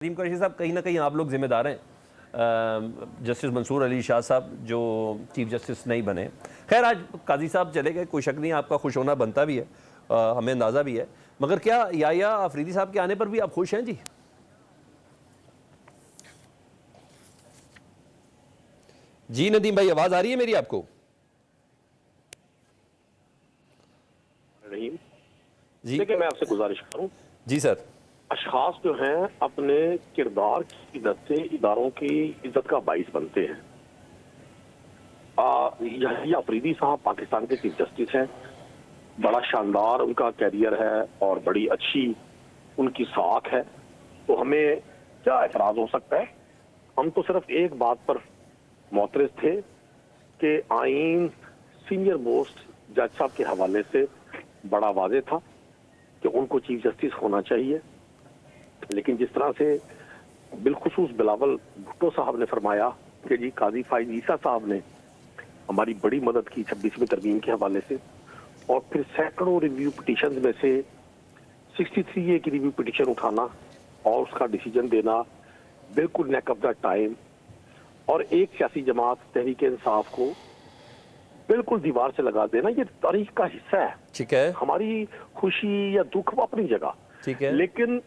ندیم قریشی صاحب کہیں نہ کہیں آپ لوگ ذمہ دار ہیں جسٹس منصور علی شاہ صاحب جو چیف جسٹس نہیں بنے. خیر آج قاضی صاحب چلے گئے, کوئی شک نہیں آپ کا خوش ہونا بنتا بھی ہے, ہمیں اندازہ بھی ہے, مگر کیا یحییٰ آفریدی صاحب کے آنے پر بھی آپ خوش ہیں؟ جی ندیم بھائی آواز آ رہی ہے میری آپ کو؟ رحیم جی دیکھیں میں آپ سے گزارش کروں, جی سر. اشخاص جو ہیں اپنے کردار کی عزت سے اداروں کی عزت کا باعث بنتے ہیں. یحییٰ آفریدی صاحب پاکستان کے چیف جسٹس ہیں, بڑا شاندار ان کا کیریئر ہے اور بڑی اچھی ان کی ساکھ ہے, تو ہمیں کیا اعتراض ہو سکتا ہے؟ ہم تو صرف ایک بات پر معترض تھے کہ آئین سینئر موسٹ جج صاحب کے حوالے سے بڑا واضح تھا کہ ان کو چیف جسٹس ہونا چاہیے, لیکن جس طرح سے بالخصوص بلاول بھٹو صاحب نے فرمایا کہ جی قاضی فائز عیسیٰ صاحب نے ہماری بڑی مدد کی 26ویں ترمیم کے حوالے سے, اور پھر سینکڑوں ریویو پٹیشنز میں سے 63A کی ریویو پٹیشن اٹھانا اور اس کا ڈیسیجن دینا بالکل نیک آف دا ٹائم, اور ایک سیاسی جماعت تحریک انصاف کو بالکل دیوار سے لگا دینا, یہ تاریخ کا حصہ ہے. ٹھیک ہے, ہماری خوشی یا دکھ وہ اپنی جگہ, ٹھیک ہے, لیکن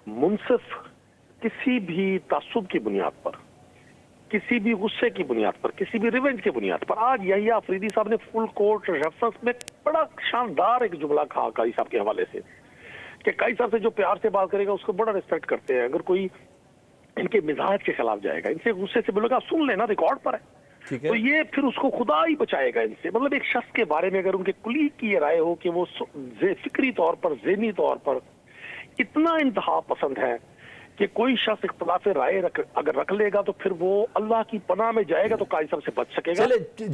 منصف کسی بھی تعصب کی بنیاد پر, کسی بھی غصے کی بنیاد پر, کسی بھی ریونج کی بنیاد پر, آج یحییٰ آفریدی صاحب نے فل کورٹ ریفرنس میں بڑا شاندار ایک جملہ کہا قاضی صاحب کے حوالے سے کہ قاضی صاحب سے جو پیار سے بات کرے گا اس کو بڑا ریسپیکٹ کرتے ہیں, اگر کوئی ان کے مزاج کے خلاف جائے گا, ان سے غصے سے بولے گا سن لینا ریکارڈ پر ہے, ٹھیک ہے, تو یہ پھر اس کو خدا ہی بچائے گا ان سے. مطلب ایک شخص کے بارے میں اگر ان کے کلیگ کی یہ رائے ہو کہ وہ فکری طور پر, ذہنی طور پر اتنا انتہا پسند ہے کہ کوئی شخص اختلاف رائے اگر رکھ لے گا تو پھر وہ اللہ کی پناہ میں جائے گا تو قاضی صاحب سے بچ سکے گا. چلے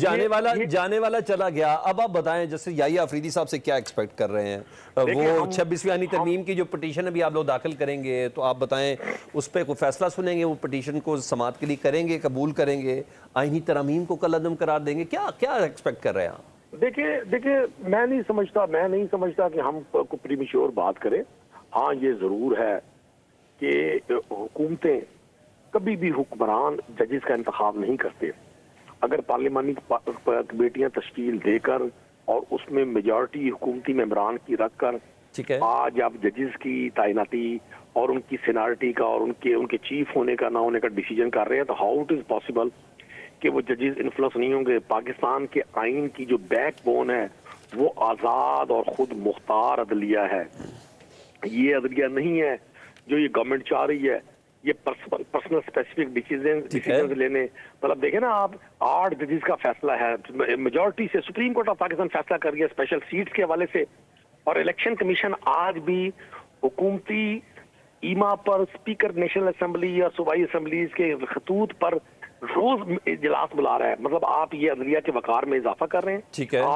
جانے والا چلا گیا, اب آپ بتائیں جیسے یحییٰ آفریدی صاحب سے کیا ایکسپیکٹ کر رہے ہیں؟ وہ 26ویں ترمیم کی جو پٹیشن ابھی آپ لوگ داخل کریں گے تو آپ بتائیں اس پہ کوئی فیصلہ سنیں گے, وہ پٹیشن کو سماعت کے لیے کریں گے, قبول کریں گے, آئینی ترامیم کو کالعدم قرار دیں گے, کیا ایکسپیکٹ کر رہے ہیں آپ؟ دیکھیں میں نہیں سمجھتا کہ ہم کو پریمیچور بات کریں. ہاں یہ ضرور ہے کہ حکومتیں کبھی بھی حکمران ججز کا انتخاب نہیں کرتے. اگر پارلیمانی کمیٹیاں تشکیل دے کر اور اس میں میجارٹی حکومتی ممبران کی رکھ کر آج آپ ججز کی تعیناتی اور ان کی سینارٹی کا اور ان کے چیف ہونے کا نہ ہونے کا ڈیسیجن کر رہے ہیں, تو ہاؤ اٹ از پاسبل کہ وہ ججز انفلوئنس نہیں ہوں گے؟ پاکستان کے آئین کی جو بیک بون ہے وہ آزاد اور خود مختار عدلیہ ہے. یہ عدلیہ نہیں ہے جو یہ گورنمنٹ چاہ رہی ہے, یہ پرسنل اسپیسیفک ڈیسیجنز لینے. مطلب دیکھیں نا آپ, 8 ججز کا فیصلہ ہے, میجورٹی سے سپریم کورٹ آف پاکستان فیصلہ کر رہی ہے اسپیشل سیٹس کے حوالے سے, اور الیکشن کمیشن آج بھی حکومتی ایما پر اسپیکر نیشنل اسمبلی یا صوبائی اسمبلیز کے خطوط پر روز اجلاس بلا رہا ہے. مطلب آپ یہ عدلیہ کے وقار میں اضافہ کر رہے ہیں. ٹھیک ہے.